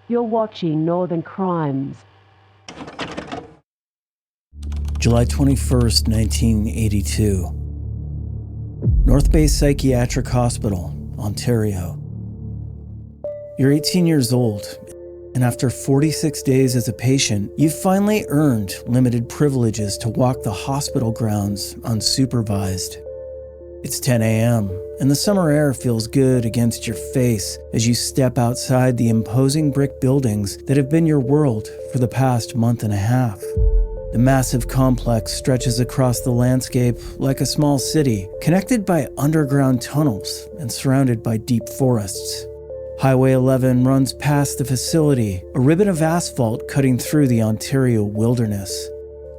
You're watching Northern Crimes. July 21st, 1982. North Bay Psychiatric Hospital, Ontario. You're 18 years old, and after 46 days as a patient, you've finally earned limited privileges to walk the hospital grounds unsupervised. It's 10 a.m., and the summer air feels good against your face as you step outside the imposing brick buildings that have been your world for the past month and a half. The massive complex stretches across the landscape like a small city, connected by underground tunnels and surrounded by deep forests. Highway 11 runs past the facility, a ribbon of asphalt cutting through the Ontario wilderness.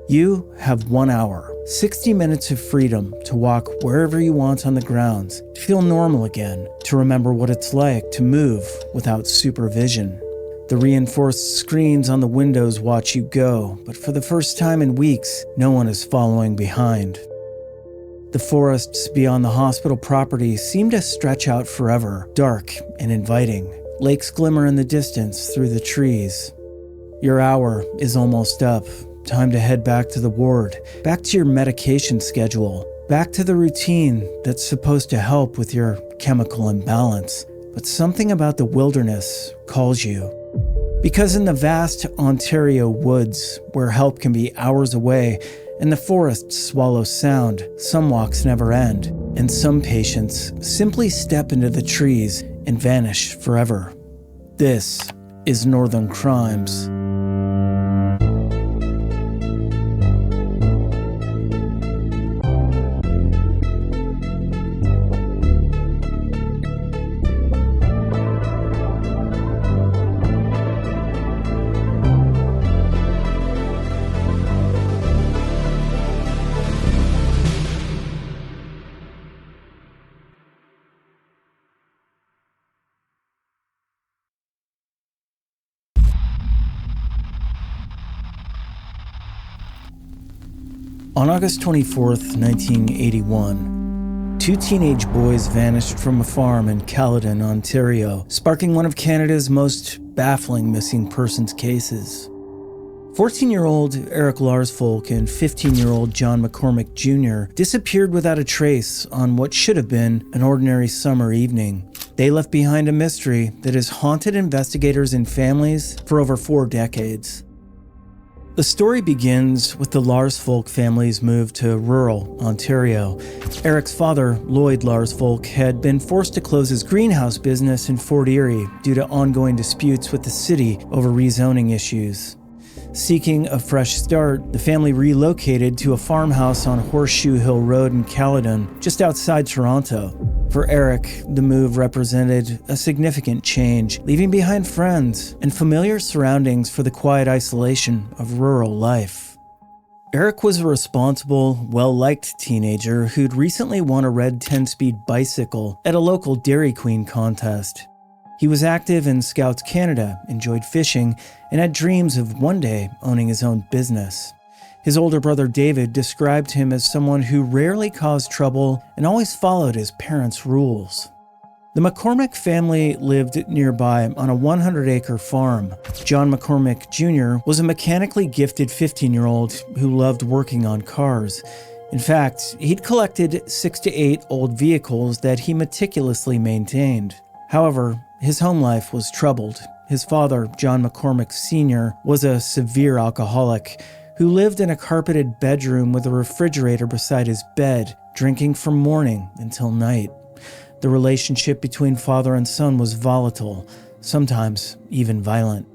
You have 1 hour, 60 minutes of freedom to walk wherever you want on the grounds, to feel normal again, to remember what it's like to move without supervision. The reinforced screens on the windows watch you go, but for the first time in weeks, no one is following behind. The forests beyond the hospital property seem to stretch out forever, dark and inviting. Lakes glimmer in the distance through the trees. Your hour is almost up. Time to head back to the ward, back to your medication schedule, back to the routine that's supposed to help with your chemical imbalance. But something about the wilderness calls you. Because in the vast Ontario woods, where help can be hours away and the forests swallow sound, some walks never end, and some patients simply step into the trees and vanish forever. This is Northern Crimes. On August 24th, 1981, two teenage boys vanished from a farm in Caledon, Ontario, sparking one of Canada's most baffling missing persons cases. 14-year-old Eric Larsfolk and 15-year-old John McCormick Jr. disappeared without a trace on what should have been an ordinary summer evening. They left behind a mystery that has haunted investigators and families for over 4 decades. The story begins with the Larsfolk family's move to rural Ontario. Eric's father, Lloyd Larsfolk, had been forced to close his greenhouse business in Fort Erie due to ongoing disputes with the city over rezoning issues. Seeking a fresh start, the family relocated to a farmhouse on Horseshoe Hill Road in Caledon, just outside Toronto. For Eric, the move represented a significant change, leaving behind friends and familiar surroundings for the quiet isolation of rural life. Eric was a responsible, well-liked teenager who'd recently won a red 10-speed bicycle at a local Dairy Queen contest. He was active in Scouts Canada, enjoyed fishing, and had dreams of one day owning his own business. His older brother David described him as someone who rarely caused trouble and always followed his parents' rules. The McCormick family lived nearby on a 100-acre farm. John McCormick Jr. was a mechanically gifted 15-year-old who loved working on cars. In fact, he'd collected 6 to 8 old vehicles that he meticulously maintained. However, his home life was troubled. His father, John McCormick Sr., was a severe alcoholic who lived in a carpeted bedroom with a refrigerator beside his bed, drinking from morning until night. The relationship between father and son was volatile, sometimes even violent.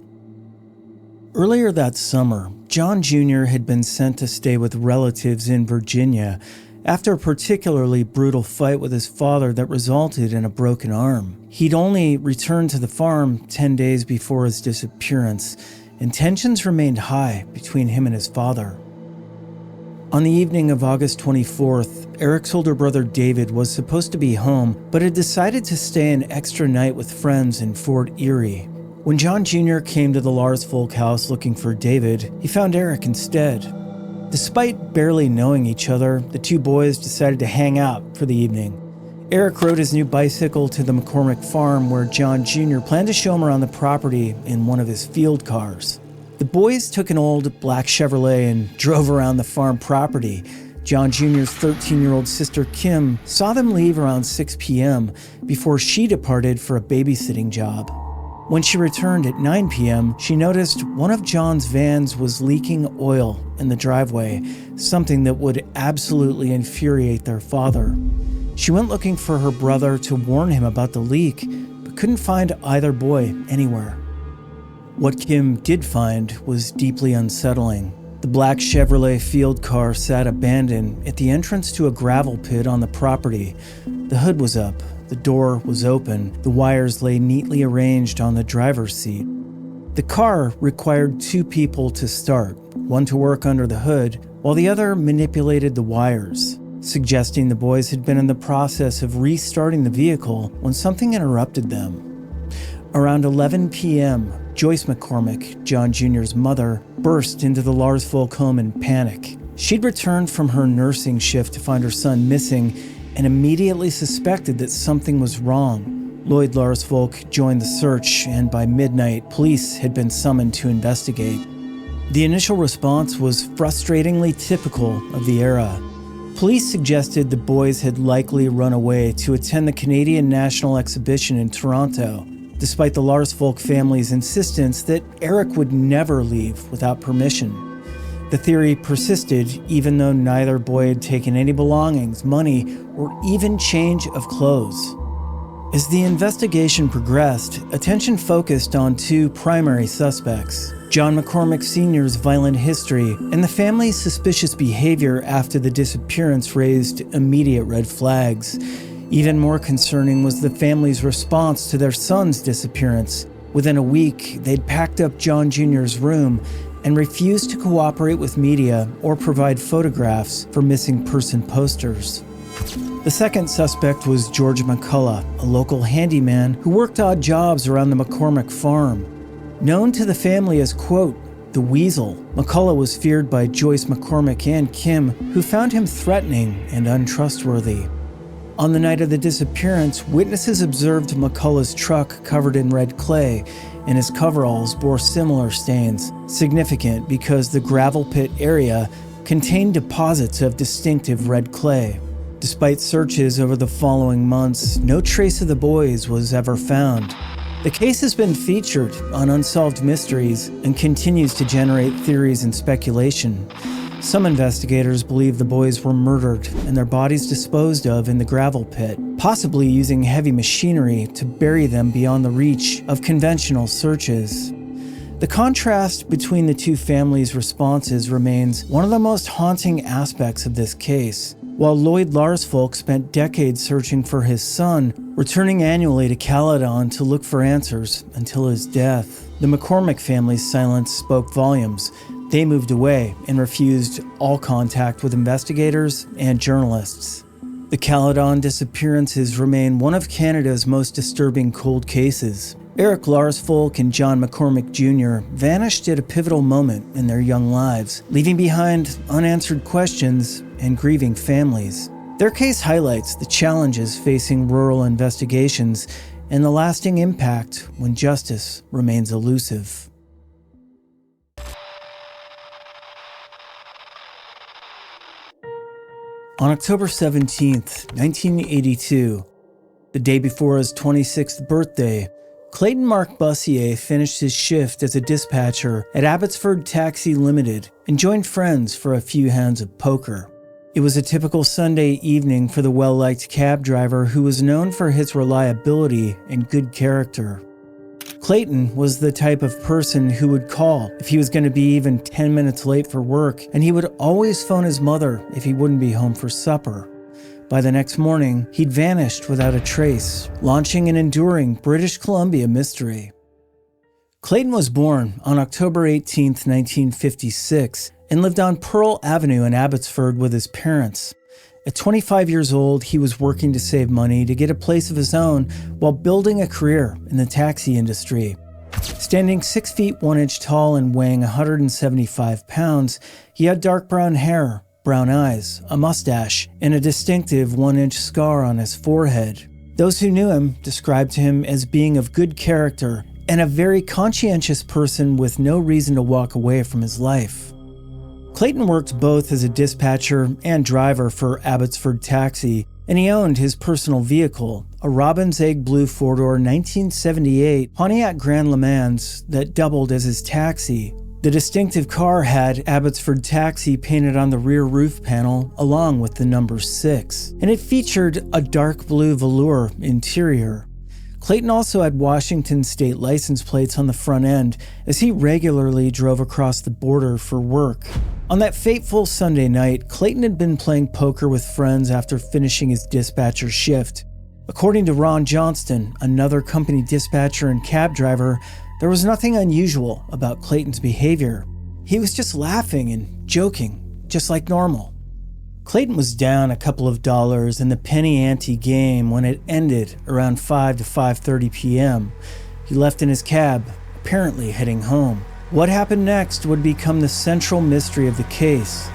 Earlier that summer, John Jr. had been sent to stay with relatives in Virginia after a particularly brutal fight with his father that resulted in a broken arm. He'd only returned to the farm 10 days before his disappearance, and tensions remained high between him and his father. On the evening of August 24th, Eric's older brother David was supposed to be home, but had decided to stay an extra night with friends in Fort Erie. When John Jr. came to the Larsfolk house looking for David, he found Eric instead. Despite barely knowing each other, the two boys decided to hang out for the evening. Eric rode his new bicycle to the McCormick farm where John Jr. planned to show him around the property in one of his field cars. The boys took an old black Chevrolet and drove around the farm property. John Jr.'s 13-year-old sister Kim saw them leave around 6 p.m. before she departed for a babysitting job. When she returned at 9 p.m., she noticed one of John's vans was leaking oil in the driveway, something that would absolutely infuriate their father. She went looking for her brother to warn him about the leak, but couldn't find either boy anywhere. What Kim did find was deeply unsettling. The black Chevrolet field car sat abandoned at the entrance to a gravel pit on the property. The hood was up, the door was open, the wires lay neatly arranged on the driver's seat. The car required 2 people to start, one to work under the hood, while the other manipulated the wires, suggesting the boys had been in the process of restarting the vehicle when something interrupted them. Around 11 p.m., Joyce McCormick, John Jr.'s mother, burst into the Larsvolk home in panic. She'd returned from her nursing shift to find her son missing and immediately suspected that something was wrong. Lloyd Larsvolk joined the search, and by midnight, police had been summoned to investigate. The initial response was frustratingly typical of the era. Police suggested the boys had likely run away to attend the Canadian National Exhibition in Toronto, despite the Larsvolk family's insistence that Eric would never leave without permission. The theory persisted even though neither boy had taken any belongings, money, or even change of clothes. As the investigation progressed, attention focused on 2 primary suspects: John McCormick Sr.'s violent history and the family's suspicious behavior after the disappearance raised immediate red flags. Even more concerning was the family's response to their son's disappearance. Within a week, they'd packed up John Jr.'s room and refused to cooperate with media or provide photographs for missing person posters. The second suspect was George McCullough, a local handyman who worked odd jobs around the McCormick farm. Known to the family as, quote, the Weasel, McCullough was feared by Joyce McCormick and Kim, who found him threatening and untrustworthy. On the night of the disappearance, witnesses observed McCullough's truck covered in red clay, and his coveralls bore similar stains, significant because the gravel pit area contained deposits of distinctive red clay. Despite searches over the following months, no trace of the boys was ever found. The case has been featured on Unsolved Mysteries and continues to generate theories and speculation. Some investigators believe the boys were murdered and their bodies disposed of in the gravel pit, possibly using heavy machinery to bury them beyond the reach of conventional searches. The contrast between the 2 families' responses remains one of the most haunting aspects of this case. While Lloyd Larsvolk spent decades searching for his son, returning annually to Caledon to look for answers until his death, the McCormick family's silence spoke volumes. They moved away and refused all contact with investigators and journalists. The Caledon disappearances remain one of Canada's most disturbing cold cases. Eric Larsvolk and John McCormick Jr. vanished at a pivotal moment in their young lives, leaving behind unanswered questions and grieving families. Their case highlights the challenges facing rural investigations and the lasting impact when justice remains elusive. On October 17, 1982, the day before his 26th birthday, Clayton Mark Bussier finished his shift as a dispatcher at Abbotsford Taxi Limited and joined friends for a few hands of poker. It was a typical Sunday evening for the well-liked cab driver who was known for his reliability and good character. Clayton was the type of person who would call if he was going to be even 10 minutes late for work, and he would always phone his mother if he wouldn't be home for supper. By the next morning, he'd vanished without a trace, launching an enduring British Columbia mystery. Clayton was born on October 18, 1956, and lived on Pearl Avenue in Abbotsford with his parents. At 25 years old, he was working to save money to get a place of his own while building a career in the taxi industry. Standing 6 feet 1 inch tall and weighing 175 pounds, he had dark brown hair, brown eyes, a mustache, and a distinctive 1-inch scar on his forehead. Those who knew him described him as being of good character and a very conscientious person with no reason to walk away from his life. Clayton worked both as a dispatcher and driver for Abbotsford Taxi, and he owned his personal vehicle, a Robin's Egg Blue 4-door 1978 Pontiac Grand Le Mans that doubled as his taxi. The distinctive car had Abbotsford Taxi painted on the rear roof panel along with the number 6, and it featured a dark blue velour interior. Clayton also had Washington state license plates on the front end as he regularly drove across the border for work. On that fateful Sunday night, Clayton had been playing poker with friends after finishing his dispatcher shift. According to Ron Johnston, another company dispatcher and cab driver, there was nothing unusual about Clayton's behavior. He was just laughing and joking, just like normal. Clayton was down a couple of dollars in the penny ante game when it ended around 5 to 5:30 p.m. He left in his cab, apparently heading home. What happened next would become the central mystery of the case.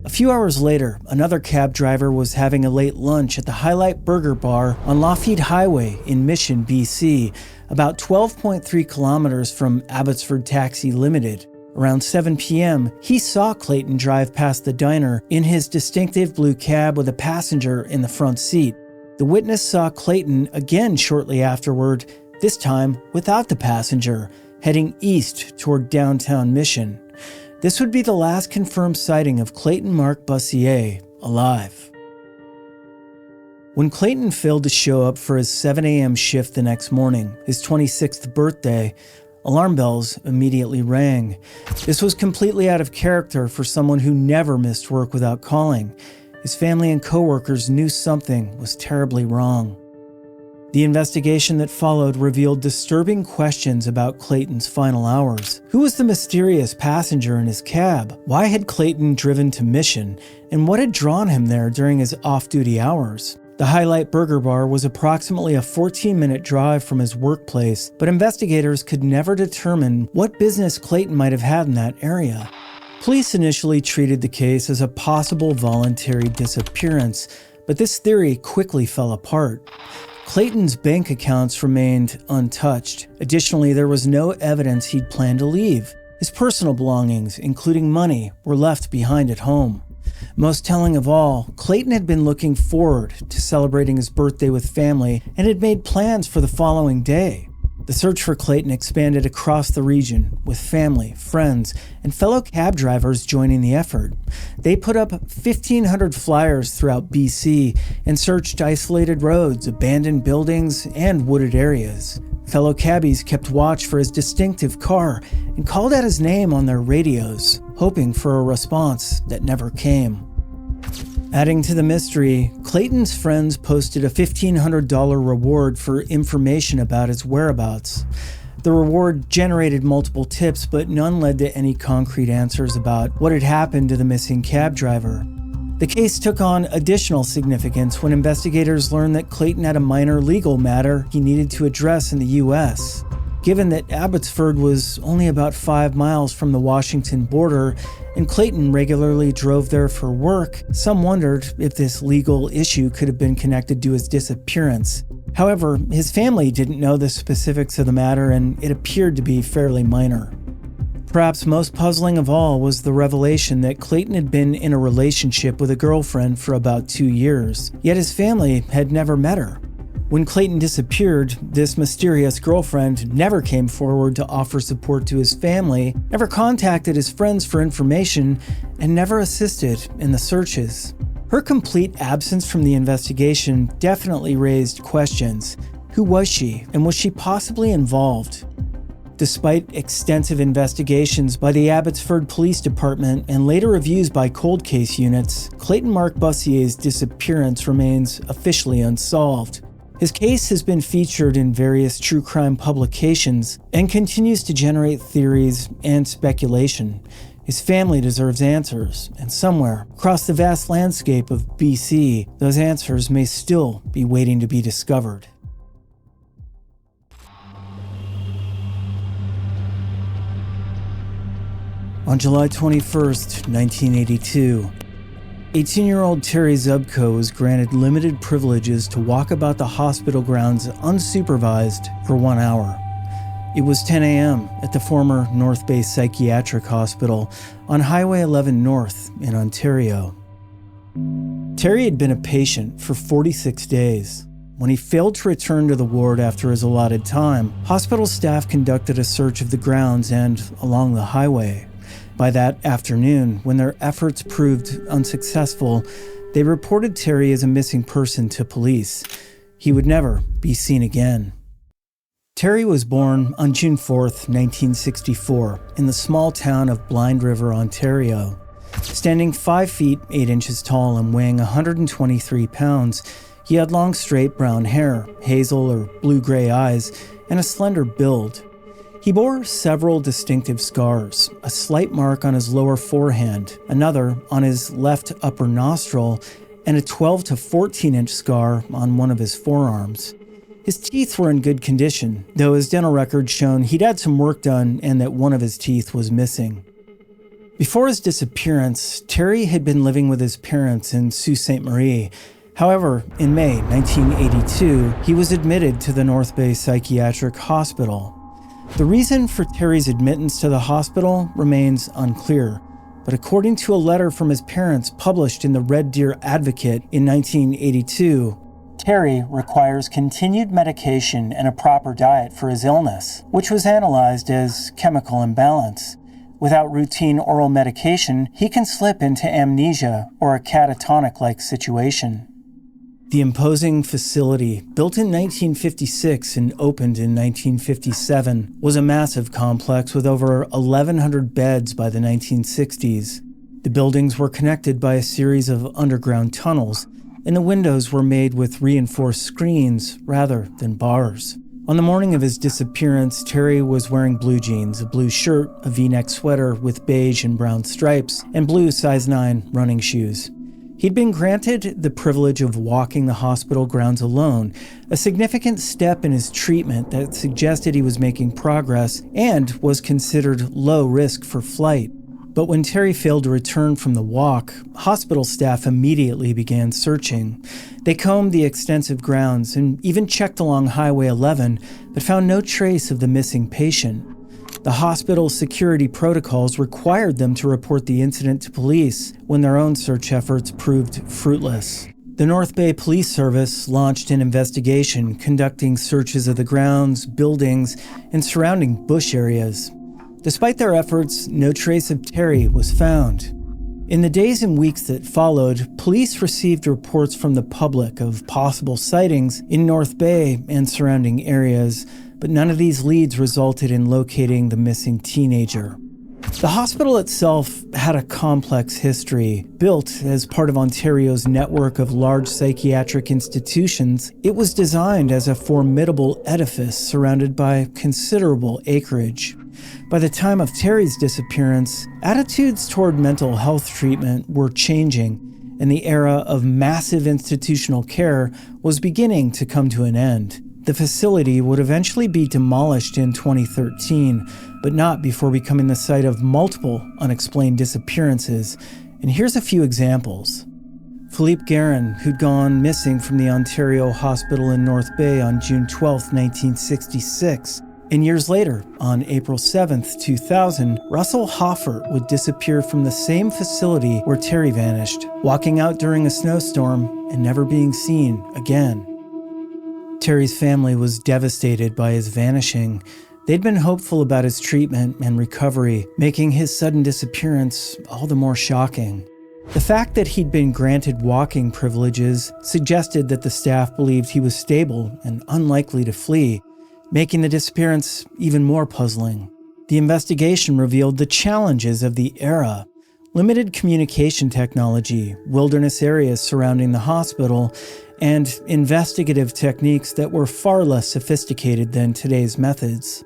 A few hours later, another cab driver was having a late lunch at the Highlight Burger Bar on Lafitte Highway in Mission, BC, about 12.3 kilometers from Abbotsford Taxi Limited. Around 7 p.m., he saw Clayton drive past the diner in his distinctive blue cab with a passenger in the front seat. The witness saw Clayton again shortly afterward, this time without the passenger, heading east toward downtown Mission. This would be the last confirmed sighting of Clayton Mark Bussier alive. When Clayton failed to show up for his 7 a.m. shift the next morning, his 26th birthday, alarm bells immediately rang. This was completely out of character for someone who never missed work without calling. His family and coworkers knew something was terribly wrong. The investigation that followed revealed disturbing questions about Clayton's final hours. Who was the mysterious passenger in his cab? Why had Clayton driven to Mission? And what had drawn him there during his off-duty hours? The Highlight Burger Bar was approximately a 14-minute drive from his workplace, but investigators could never determine what business Clayton might have had in that area. Police initially treated the case as a possible voluntary disappearance, but this theory quickly fell apart. Clayton's bank accounts remained untouched. Additionally, there was no evidence he'd planned to leave. His personal belongings, including money, were left behind at home. Most telling of all, Clayton had been looking forward to celebrating his birthday with family and had made plans for the following day. The search for Clayton expanded across the region, with family, friends, and fellow cab drivers joining the effort. They put up 1,500 flyers throughout BC and searched isolated roads, abandoned buildings, and wooded areas. Fellow cabbies kept watch for his distinctive car and called out his name on their radios, hoping for a response that never came. Adding to the mystery, Clayton's friends posted a $1,500 reward for information about his whereabouts. The reward generated multiple tips, but none led to any concrete answers about what had happened to the missing cab driver. The case took on additional significance when investigators learned that Clayton had a minor legal matter he needed to address in the U.S. Given that Abbotsford was only about 5 miles from the Washington border, and Clayton regularly drove there for work, some wondered if this legal issue could have been connected to his disappearance. However, his family didn't know the specifics of the matter, and it appeared to be fairly minor. Perhaps most puzzling of all was the revelation that Clayton had been in a relationship with a girlfriend for about 2 years, yet his family had never met her. When Clayton disappeared, this mysterious girlfriend never came forward to offer support to his family, never contacted his friends for information, and never assisted in the searches. Her complete absence from the investigation definitely raised questions. Who was she, and was she possibly involved? Despite extensive investigations by the Abbotsford Police Department and later reviews by cold case units, Clayton Mark Bussier's disappearance remains officially unsolved. His case has been featured in various true crime publications and continues to generate theories and speculation. His family deserves answers, and somewhere across the vast landscape of BC, those answers may still be waiting to be discovered. On July 21st, 1982, 18-year-old Terry Zubko was granted limited privileges to walk about the hospital grounds unsupervised for 1 hour. It was 10 a.m. at the former North Bay Psychiatric Hospital on Highway 11 North in Ontario. Terry had been a patient for 46 days. When he failed to return to the ward after his allotted time, hospital staff conducted a search of the grounds and along the highway. By that afternoon, when their efforts proved unsuccessful, they reported Terry as a missing person to police. He would never be seen again. Terry was born on June 4th, 1964, in the small town of Blind River, Ontario. Standing 5 feet 8 inches tall and weighing 123 pounds, he had long straight brown hair, hazel or blue-gray eyes, and a slender build. He bore several distinctive scars, a slight mark on his lower forehand, another on his left upper nostril, and a 12 to 14-inch scar on one of his forearms. His teeth were in good condition, though his dental records showed he'd had some work done and that one of his teeth was missing. Before his disappearance, Terry had been living with his parents in Sault Ste. Marie. However, in May 1982, he was admitted to the North Bay Psychiatric Hospital. The reason for Terry's admittance to the hospital remains unclear, but according to a letter from his parents published in the Red Deer Advocate in 1982, Terry requires continued medication and a proper diet for his illness, which was analyzed as chemical imbalance. Without routine oral medication, he can slip into amnesia or a catatonic-like situation. The imposing facility, built in 1956 and opened in 1957, was a massive complex with over 1,100 beds by the 1960s. The buildings were connected by a series of underground tunnels, and the windows were made with reinforced screens rather than bars. On the morning of his disappearance, Terry was wearing blue jeans, a blue shirt, a V-neck sweater with beige and brown stripes, and blue size 9 running shoes. He'd been granted the privilege of walking the hospital grounds alone, a significant step in his treatment that suggested he was making progress and was considered low risk for flight. But when Terry failed to return from the walk, hospital staff immediately began searching. They combed the extensive grounds and even checked along Highway 11, but found no trace of the missing patient. The hospital's security protocols required them to report the incident to police when their own search efforts proved fruitless. The North Bay Police Service launched an investigation, conducting searches of the grounds, buildings, and surrounding bush areas. Despite their efforts, no trace of Terry was found. In the days and weeks that followed, police received reports from the public of possible sightings in North Bay and surrounding areas, but none of these leads resulted in locating the missing teenager. The hospital itself had a complex history. Built as part of Ontario's network of large psychiatric institutions, it was designed as a formidable edifice surrounded by considerable acreage. By the time of Terry's disappearance, attitudes toward mental health treatment were changing, and the era of massive institutional care was beginning to come to an end. The facility would eventually be demolished in 2013, but not before becoming the site of multiple unexplained disappearances. And here's a few examples. Philippe Guerin, who'd gone missing from the Ontario Hospital in North Bay on June 12, 1966. And years later, on April 7, 2000, Russell Hoffert would disappear from the same facility where Terry vanished, walking out during a snowstorm and never being seen again. Terry's family was devastated by his vanishing. They'd been hopeful about his treatment and recovery, making his sudden disappearance all the more shocking. The fact that he'd been granted walking privileges suggested that the staff believed he was stable and unlikely to flee, making the disappearance even more puzzling. The investigation revealed the challenges of the era: limited communication technology, wilderness areas surrounding the hospital, and investigative techniques that were far less sophisticated than today's methods.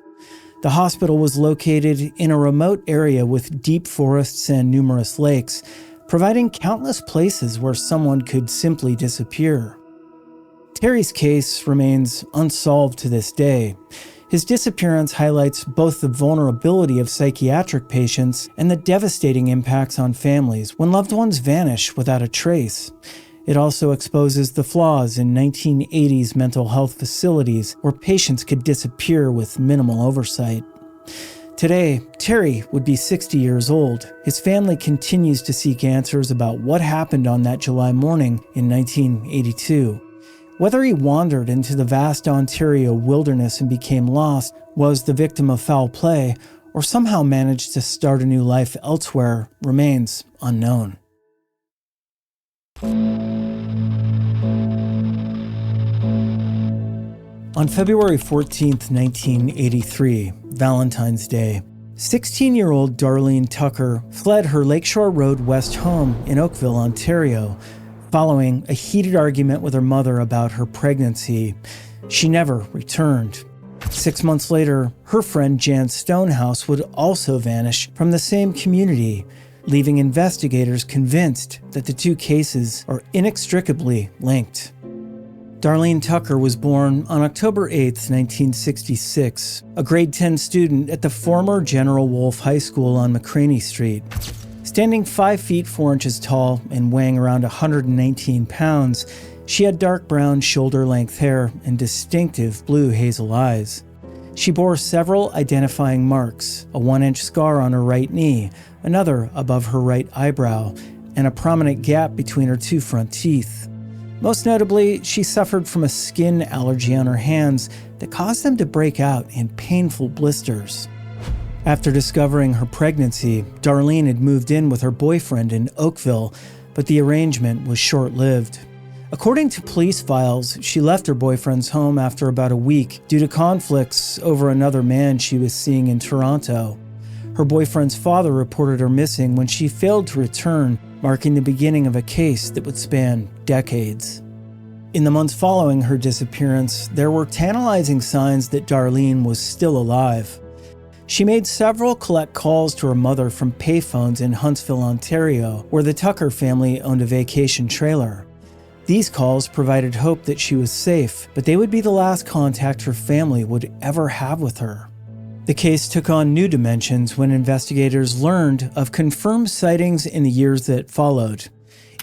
The hospital was located in a remote area with deep forests and numerous lakes, providing countless places where someone could simply disappear. Terry's case remains unsolved to this day. His disappearance highlights both the vulnerability of psychiatric patients and the devastating impacts on families when loved ones vanish without a trace. It also exposes the flaws in 1980s mental health facilities where patients could disappear with minimal oversight. Today, Terry would be 60 years old. His family continues to seek answers about what happened on that July morning in 1982. Whether he wandered into the vast Ontario wilderness and became lost, was the victim of foul play, or somehow managed to start a new life elsewhere remains unknown. On February 14, 1983, Valentine's Day, 16-year-old Darlene Tucker fled her Lakeshore Road West home in Oakville, Ontario, following a heated argument with her mother about her pregnancy. She never returned. 6 months later, her friend Jan Stonehouse would also vanish from the same community, leaving investigators convinced that the two cases are inextricably linked. Darlene Tucker was born on October 8, 1966, a grade 10 student at the former General Wolfe High School on McCraney Street. Standing 5 feet 4 inches tall and weighing around 119 pounds, she had dark brown shoulder-length hair and distinctive blue hazel eyes. She bore several identifying marks, a 1-inch scar on her right knee, another above her right eyebrow, and a prominent gap between her 2 front teeth. Most notably, she suffered from a skin allergy on her hands that caused them to break out in painful blisters. After discovering her pregnancy, Darlene had moved in with her boyfriend in Oakville, but the arrangement was short-lived. According to police files, she left her boyfriend's home after about a week due to conflicts over another man she was seeing in Toronto. Her boyfriend's father reported her missing when she failed to return, marking the beginning of a case that would span decades. In the months following her disappearance, there were tantalizing signs that Darlene was still alive. She made several collect calls to her mother from payphones in Huntsville, Ontario, where the Tucker family owned a vacation trailer. These calls provided hope that she was safe, but they would be the last contact her family would ever have with her. The case took on new dimensions when investigators learned of confirmed sightings in the years that followed.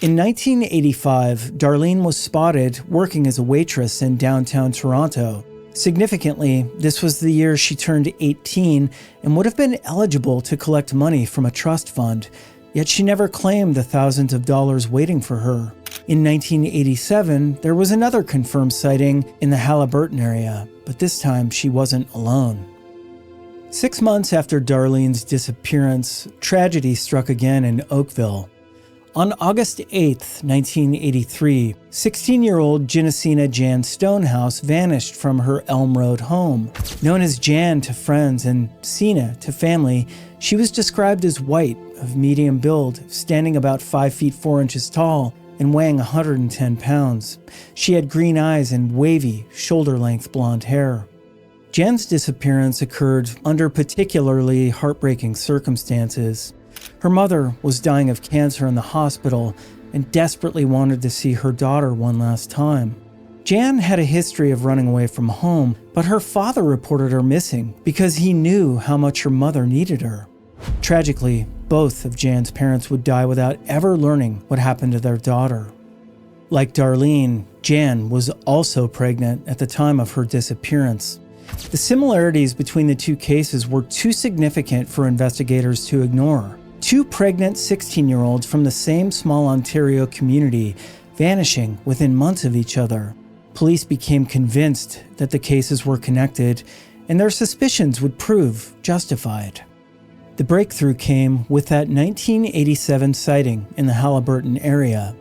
In 1985, Darlene was spotted working as a waitress in downtown Toronto. Significantly, this was the year she turned 18 and would have been eligible to collect money from a trust fund, yet she never claimed the thousands of dollars waiting for her. In 1987, there was another confirmed sighting in the Haliburton area, but this time she wasn't alone. 6 months after Darlene's disappearance, tragedy struck again in Oakville. On August 8, 1983, 16-year-old Genesina Jan Stonehouse vanished from her Elm Road home. Known as Jan to friends and Sina to family, she was described as white, of medium build, standing about 5 feet 4 inches tall, and weighing 110 pounds. She had green eyes and wavy, shoulder-length blonde hair. Jan's disappearance occurred under particularly heartbreaking circumstances. Her mother was dying of cancer in the hospital and desperately wanted to see her daughter one last time. Jan had a history of running away from home, but her father reported her missing because he knew how much her mother needed her. Tragically, both of Jan's parents would die without ever learning what happened to their daughter. Like Darlene, Jan was also pregnant at the time of her disappearance. The similarities between the two cases were too significant for investigators to ignore. 2 pregnant 16-year-olds from the same small Ontario community vanishing within months of each other. Police became convinced that the cases were connected, and their suspicions would prove justified. The breakthrough came with that 1987 sighting in the Haliburton area.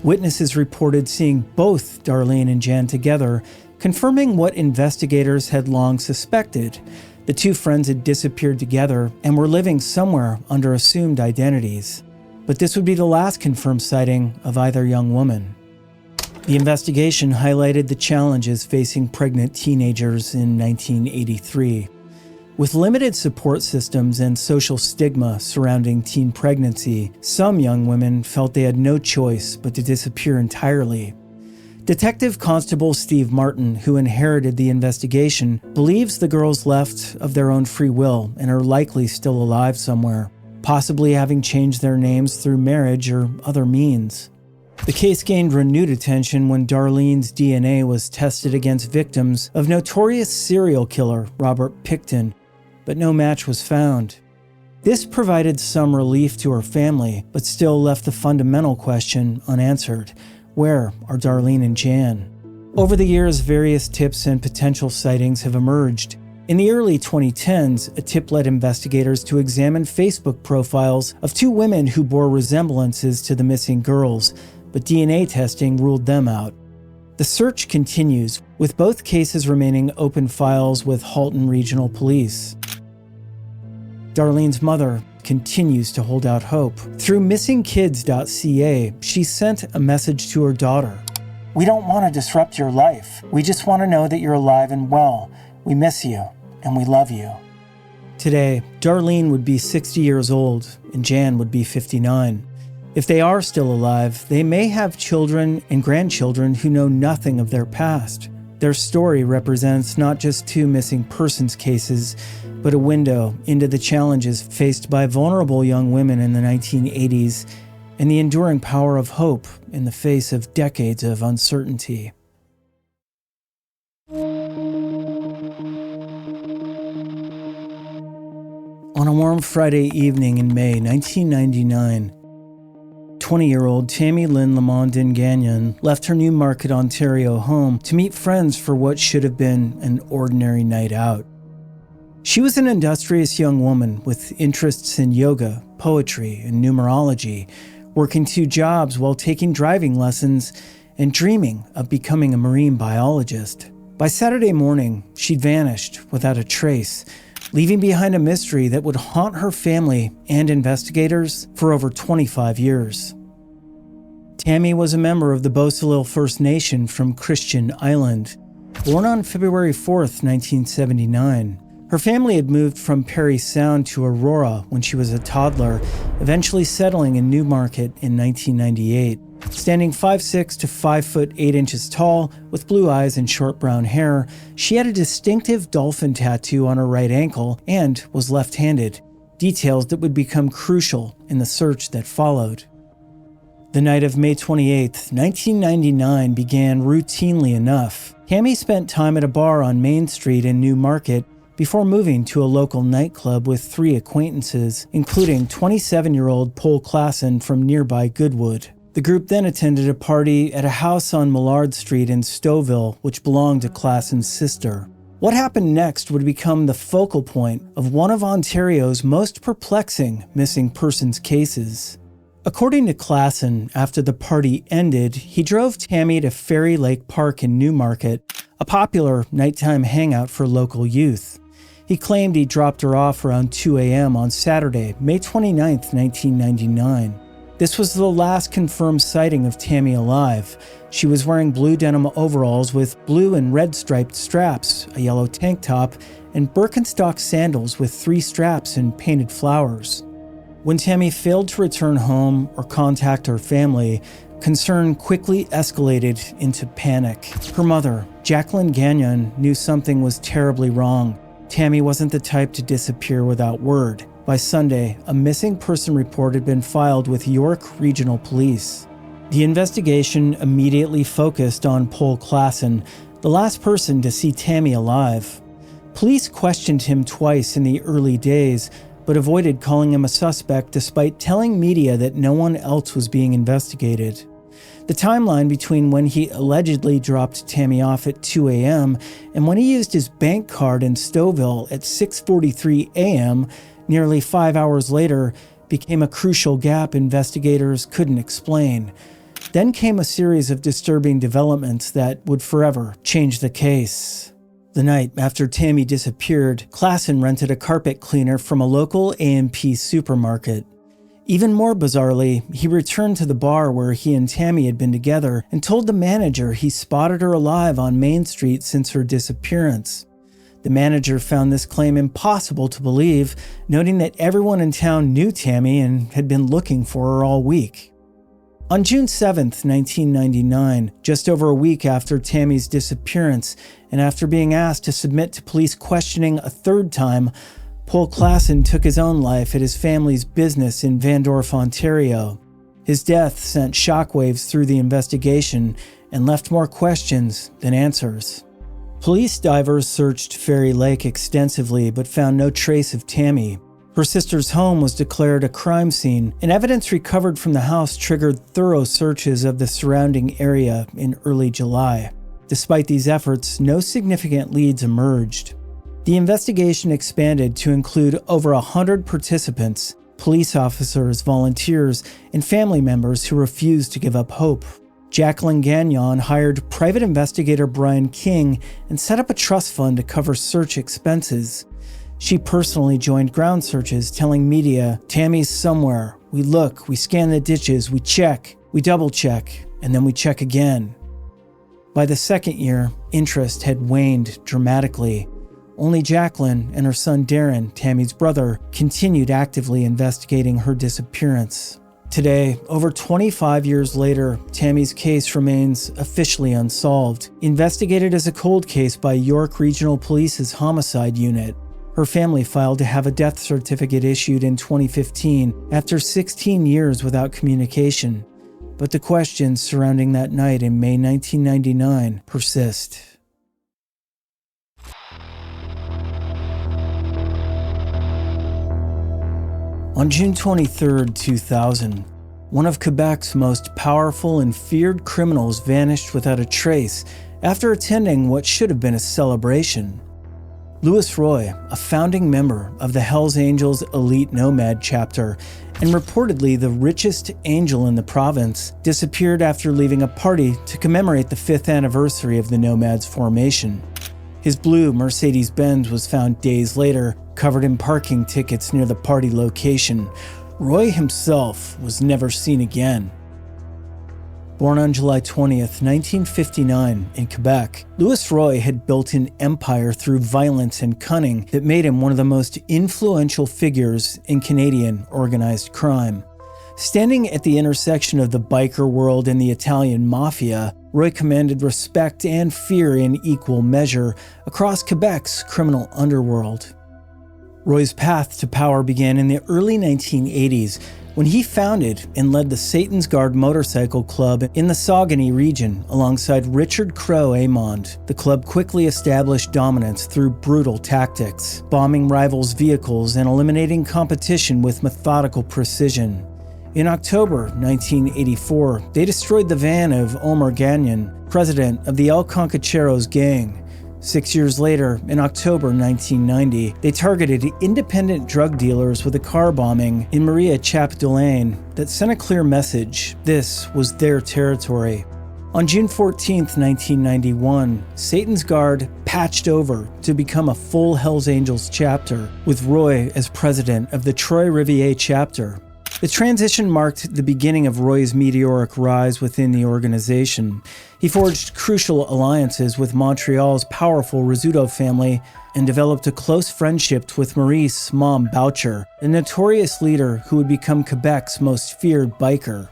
Witnesses reported seeing both Darlene and Jan together, confirming what investigators had long suspected. The 2 friends had disappeared together and were living somewhere under assumed identities. But this would be the last confirmed sighting of either young woman. The investigation highlighted the challenges facing pregnant teenagers in 1983. With limited support systems and social stigma surrounding teen pregnancy, some young women felt they had no choice but to disappear entirely. Detective Constable Steve Martin, who inherited the investigation, believes the girls left of their own free will and are likely still alive somewhere, possibly having changed their names through marriage or other means. The case gained renewed attention when Darlene's DNA was tested against victims of notorious serial killer Robert Pickton, but no match was found. This provided some relief to her family, but still left the fundamental question unanswered. Where are Darlene and Jan? Over the years, various tips and potential sightings have emerged. In the early 2010s, a tip led investigators to examine Facebook profiles of two women who bore resemblances to the missing girls, but DNA testing ruled them out. The search continues, with both cases remaining open files with Halton Regional Police. Darlene's mother continues to hold out hope. Through missingkids.ca, she sent a message to her daughter. "We don't want to disrupt your life. We just want to know that you're alive and well. We miss you, and we love you." Today, Darlene would be 60 years old, and Jan would be 59. If they are still alive, they may have children and grandchildren who know nothing of their past. Their story represents not just two missing persons cases, but a window into the challenges faced by vulnerable young women in the 1980s and the enduring power of hope in the face of decades of uncertainty. On a warm Friday evening in May 1999, 20-year-old Tammy Lynn Lamondin-Gagnon left her Newmarket, Ontario home to meet friends for what should have been an ordinary night out. She was an industrious young woman with interests in yoga, poetry, and numerology, working 2 jobs while taking driving lessons and dreaming of becoming a marine biologist. By Saturday morning, she'd vanished without a trace, leaving behind a mystery that would haunt her family and investigators for over 25 years. Tammy was a member of the Beausoleil First Nation from Christian Island. Born on February 4th, 1979, her family had moved from Parry Sound to Aurora when she was a toddler, eventually settling in Newmarket in 1998. Standing 5'6" to 5'8" tall, with blue eyes and short brown hair, she had a distinctive dolphin tattoo on her right ankle and was left-handed, details that would become crucial in the search that followed. The night of May 28, 1999 began routinely enough. Tammy spent time at a bar on Main Street in Newmarket before moving to a local nightclub with 3 acquaintances, including 27-year-old Paul Klassen from nearby Goodwood. The group then attended a party at a house on Millard Street in Stouffville, which belonged to Klassen's sister. What happened next would become the focal point of one of Ontario's most perplexing missing persons cases. According to Klassen, after the party ended, he drove Tammy to Fairy Lake Park in Newmarket, a popular nighttime hangout for local youth. He claimed he dropped her off around 2 a.m. on Saturday, May 29, 1999. This was the last confirmed sighting of Tammy alive. She was wearing blue denim overalls with blue and red striped straps, a yellow tank top, and Birkenstock sandals with 3 straps and painted flowers. When Tammy failed to return home or contact her family, concern quickly escalated into panic. Her mother, Jacqueline Gagnon, knew something was terribly wrong. Tammy wasn't the type to disappear without word. By Sunday, a missing person report had been filed with York Regional Police. The investigation immediately focused on Paul Klassen, the last person to see Tammy alive. Police questioned him twice in the early days, but avoided calling him a suspect despite telling media that no one else was being investigated. The timeline between when he allegedly dropped Tammy off at 2 a.m. and when he used his bank card in Stouffville at 6:43 a.m., nearly 5 hours later, became a crucial gap investigators couldn't explain. Then came a series of disturbing developments that would forever change the case. The night after Tammy disappeared, Klassen rented a carpet cleaner from a local A&P supermarket. Even more bizarrely, he returned to the bar where he and Tammy had been together and told the manager he spotted her alive on Main Street since her disappearance. The manager found this claim impossible to believe, noting that everyone in town knew Tammy and had been looking for her all week. On June 7, 1999, just over a week after Tammy's disappearance, and after being asked to submit to police questioning a third time, Paul Klassen took his own life at his family's business in Vandorf, Ontario. His death sent shockwaves through the investigation and left more questions than answers. Police divers searched Fairy Lake extensively but found no trace of Tammy. Her sister's home was declared a crime scene, and evidence recovered from the house triggered thorough searches of the surrounding area in early July. Despite these efforts, no significant leads emerged. The investigation expanded to include over 100 participants, police officers, volunteers, and family members who refused to give up hope. Lamondin-Gagnon hired private investigator Brian King and set up a trust fund to cover search expenses. She personally joined ground searches, telling media, "Tammy's somewhere. We look, we scan the ditches, we check, we double check, and then we check again." By the second year, interest had waned dramatically. Only Jacqueline and her son Darren, Tammy's brother, continued actively investigating her disappearance. Today, over 25 years later, Tammy's case remains officially unsolved, investigated as a cold case by York Regional Police's Homicide Unit. Her family filed to have a death certificate issued in 2015 after 16 years without communication. But the questions surrounding that night in May 1999 persist. On June 23, 2000, one of Quebec's most powerful and feared criminals vanished without a trace after attending what should have been a celebration. Louis Roy, a founding member of the Hells Angels elite nomad chapter and reportedly the richest angel in the province, disappeared after leaving a party to commemorate the 5th anniversary of the nomads' formation. His blue Mercedes-Benz was found days later, covered in parking tickets near the party location. Roy himself was never seen again. Born on July 20th, 1959, in Quebec, Louis Roy had built an empire through violence and cunning that made him one of the most influential figures in Canadian organized crime. Standing at the intersection of the biker world and the Italian mafia, Roy commanded respect and fear in equal measure across Quebec's criminal underworld. Roy's path to power began in the early 1980s when he founded and led the Satan's Guard Motorcycle Club in the Saguenay region alongside Richard Crowe Amond. The club quickly established dominance through brutal tactics, bombing rivals' vehicles and eliminating competition with methodical precision. In October 1984, they destroyed the van of Omer Gagnon, president of the El Concacheros gang. 6 years later, in October 1990, they targeted independent drug dealers with a car bombing in Maria Chapdelaine that sent a clear message: this was their territory. On June 14, 1991, Satan's Guard patched over to become a full Hells Angels chapter, with Roy as president of the Trois-Rivières chapter. The transition marked the beginning of Roy's meteoric rise within the organization. He forged crucial alliances with Montreal's powerful Rizzuto family and developed a close friendship with Maurice "Mom" Boucher, a notorious leader who would become Quebec's most feared biker.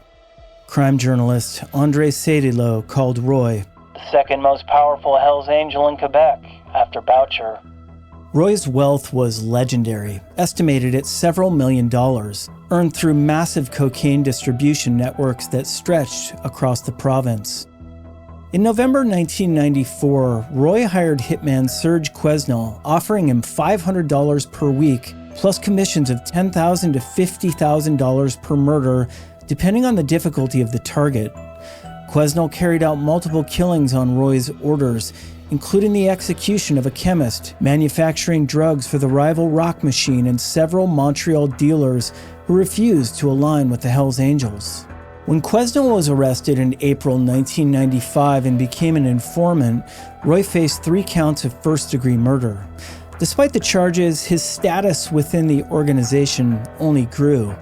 Crime journalist André Cédillo called Roy the second most powerful Hells Angel in Quebec, after Boucher. Roy's wealth was legendary, estimated at several $1 million, earned through massive cocaine distribution networks that stretched across the province. In November 1994, Roy hired hitman Serge Quesnel, offering him $500 per week, plus commissions of $10,000 to $50,000 per murder, depending on the difficulty of the target. Quesnel carried out multiple killings on Roy's orders, including the execution of a chemist manufacturing drugs for the rival Rock Machine and several Montreal dealers who refused to align with the Hells Angels. When Quesnel was arrested in April 1995 and became an informant, Roy faced 3 counts of first-degree murder. Despite the charges, his status within the organization only grew.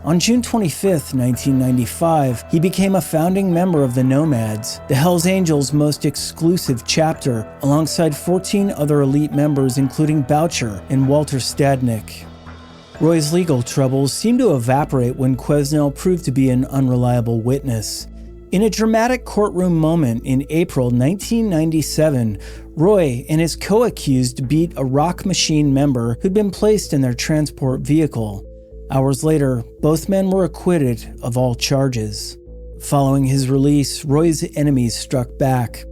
On June 25, 1995, he became a founding member of the Nomads, the Hells Angels' most exclusive chapter, alongside 14 other elite members including Boucher and Walter Stadnick. Roy's legal troubles seemed to evaporate when Quesnel proved to be an unreliable witness. In a dramatic courtroom moment in April 1997, Roy and his co-accused beat a Rock Machine member who'd been placed in their transport vehicle. Hours later, both men were acquitted of all charges. Following his release, Roy's enemies struck back.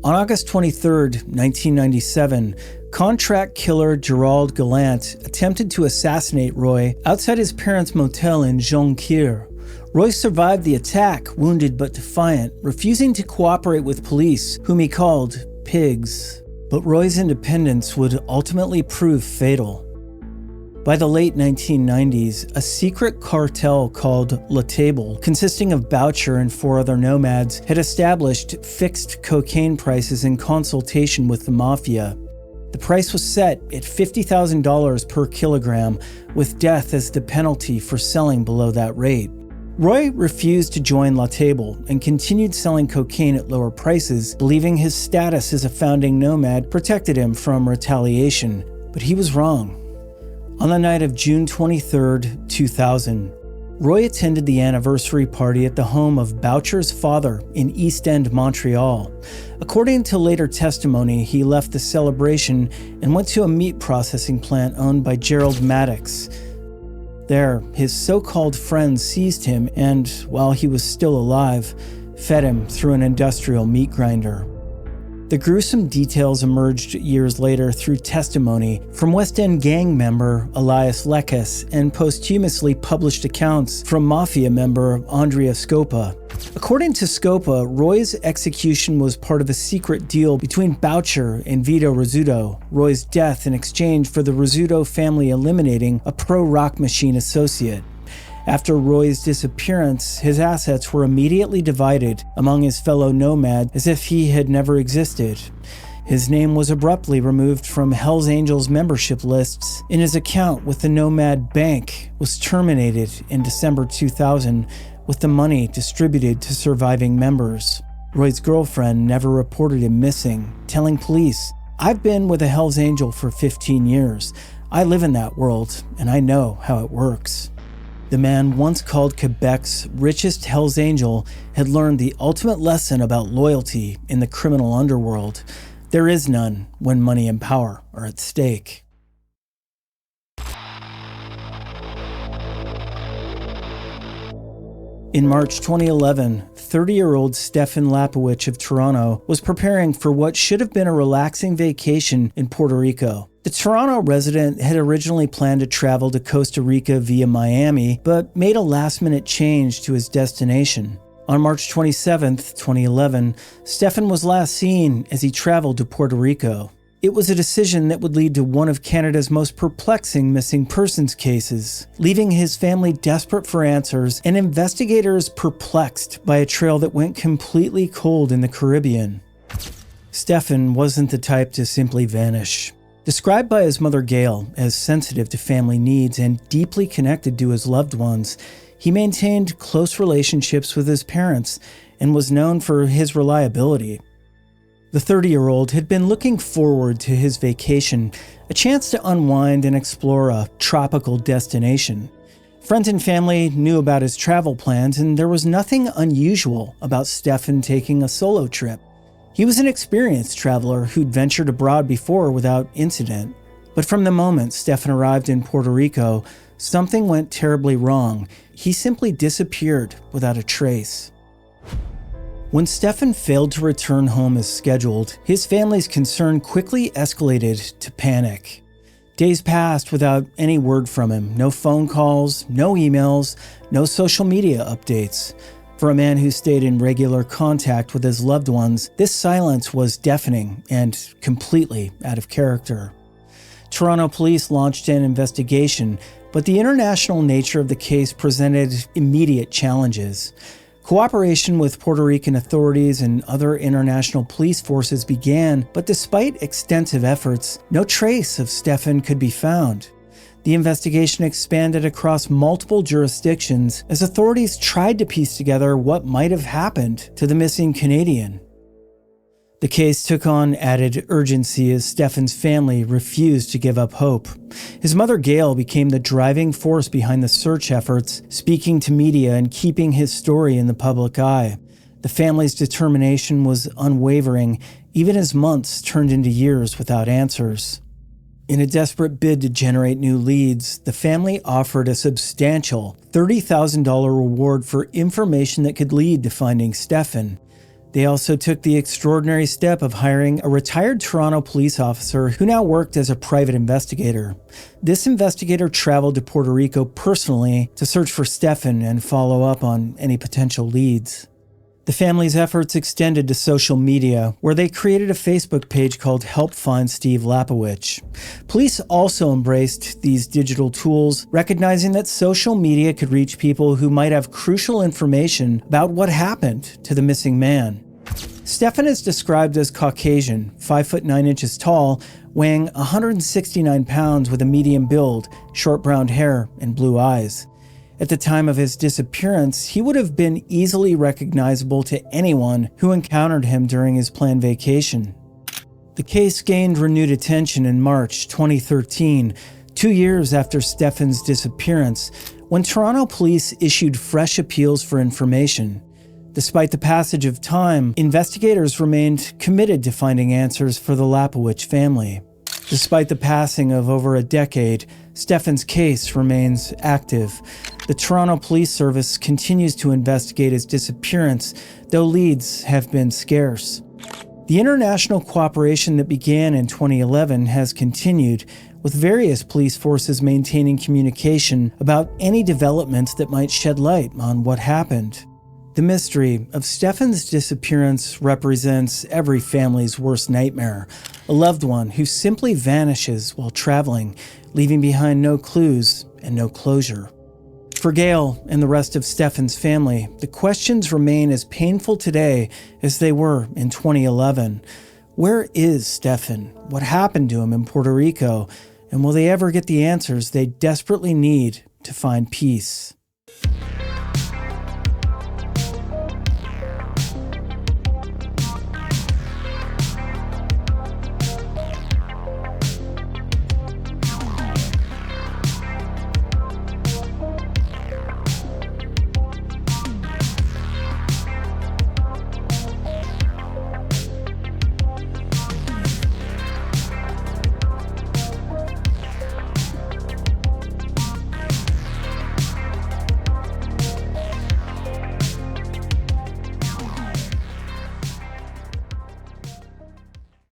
On August 23, 1997, contract killer Gerald Gallant attempted to assassinate Roy outside his parents' motel in Jonquière. Roy survived the attack, wounded but defiant, refusing to cooperate with police, whom he called pigs. But Roy's independence would ultimately prove fatal. By the late 1990s, a secret cartel called La Table, consisting of Boucher and 4 other nomads, had established fixed cocaine prices in consultation with the mafia. The price was set at $50,000 per kilogram, with death as the penalty for selling below that rate. Roy refused to join La Table and continued selling cocaine at lower prices, believing his status as a founding nomad protected him from retaliation. But he was wrong. On the night of June 23, 2000, Roy attended the anniversary party at the home of Boucher's father in East End, Montreal. According to later testimony, he left the celebration and went to a meat processing plant owned by Gerald Maddox. There, his so-called friends seized him and, while he was still alive, fed him through an industrial meat grinder. The gruesome details emerged years later through testimony from West End gang member Elias Lekes and posthumously published accounts from Mafia member Andrea Scopa. According to Scopa, Roy's execution was part of a secret deal between Boucher and Vito Rizzuto, Roy's death in exchange for the Rizzuto family eliminating a pro-Rock Machine associate. After Roy's disappearance, his assets were immediately divided among his fellow nomad as if he had never existed. His name was abruptly removed from Hells Angels membership lists, and his account with the Nomad Bank was terminated in December 2000, with the money distributed to surviving members. Roy's girlfriend never reported him missing, telling police, "I've been with a Hells Angel for 15 years. I live in that world, and I know how it works." The man once called Quebec's richest Hells Angel had learned the ultimate lesson about loyalty in the criminal underworld. There is none when money and power are at stake. In March 2011, 30-year-old Stefan Lapowich of Toronto was preparing for what should have been a relaxing vacation in Puerto Rico. The Toronto resident had originally planned to travel to Costa Rica via Miami, but made a last-minute change to his destination. On March 27, 2011, Stefan was last seen as he traveled to Puerto Rico. It was a decision that would lead to one of Canada's most perplexing missing persons cases, leaving his family desperate for answers and investigators perplexed by a trail that went completely cold in the Caribbean. Stefan wasn't the type to simply vanish. Described by his mother Gail as sensitive to family needs and deeply connected to his loved ones, he maintained close relationships with his parents and was known for his reliability. The 30-year-old had been looking forward to his vacation, a chance to unwind and explore a tropical destination. Friends and family knew about his travel plans, and there was nothing unusual about Stefan taking a solo trip. He was an experienced traveler who'd ventured abroad before without incident. But from the moment Stefan arrived in Puerto Rico, something went terribly wrong. He simply disappeared without a trace. When Stefan failed to return home as scheduled, his family's concern quickly escalated to panic. Days passed without any word from him. No phone calls, no emails, no social media updates. For a man who stayed in regular contact with his loved ones, this silence was deafening and completely out of character. Toronto police launched an investigation, but the international nature of the case presented immediate challenges. Cooperation with Puerto Rican authorities and other international police forces began, but despite extensive efforts, no trace of Stefan could be found. The investigation expanded across multiple jurisdictions as authorities tried to piece together what might have happened to the missing Canadian. The case took on added urgency as Stefan's family refused to give up hope. His mother, Gail, became the driving force behind the search efforts, speaking to media and keeping his story in the public eye. The family's determination was unwavering, even as months turned into years without answers. In a desperate bid to generate new leads, the family offered a substantial $30,000 reward for information that could lead to finding Stefan. They also took the extraordinary step of hiring a retired Toronto police officer who now worked as a private investigator. This investigator traveled to Puerto Rico personally to search for Stefan and follow up on any potential leads. The family's efforts extended to social media, where they created a Facebook page called Help Find Steve Lapowich. Police also embraced these digital tools, recognizing that social media could reach people who might have crucial information about what happened to the missing man. Stefan is described as Caucasian, 5 foot 9 inches tall, weighing 169 pounds with a medium build, short brown hair, and blue eyes. At the time of his disappearance, he would have been easily recognizable to anyone who encountered him during his planned vacation. The case gained renewed attention in March 2013, 2 years after Stefan's disappearance, when Toronto police issued fresh appeals for information. Despite the passage of time, investigators remained committed to finding answers for the Lapowich family. Despite the passing of over a decade, Stefan's case remains active. The Toronto Police Service continues to investigate his disappearance, though leads have been scarce. The international cooperation that began in 2011 has continued, with various police forces maintaining communication about any developments that might shed light on what happened. The mystery of Stefan's disappearance represents every family's worst nightmare, a loved one who simply vanishes while traveling, leaving behind no clues and no closure. For Gail and the rest of Stefan's family, the questions remain as painful today as they were in 2011. Where is Stefan? What happened to him in Puerto Rico? And will they ever get the answers they desperately need to find peace?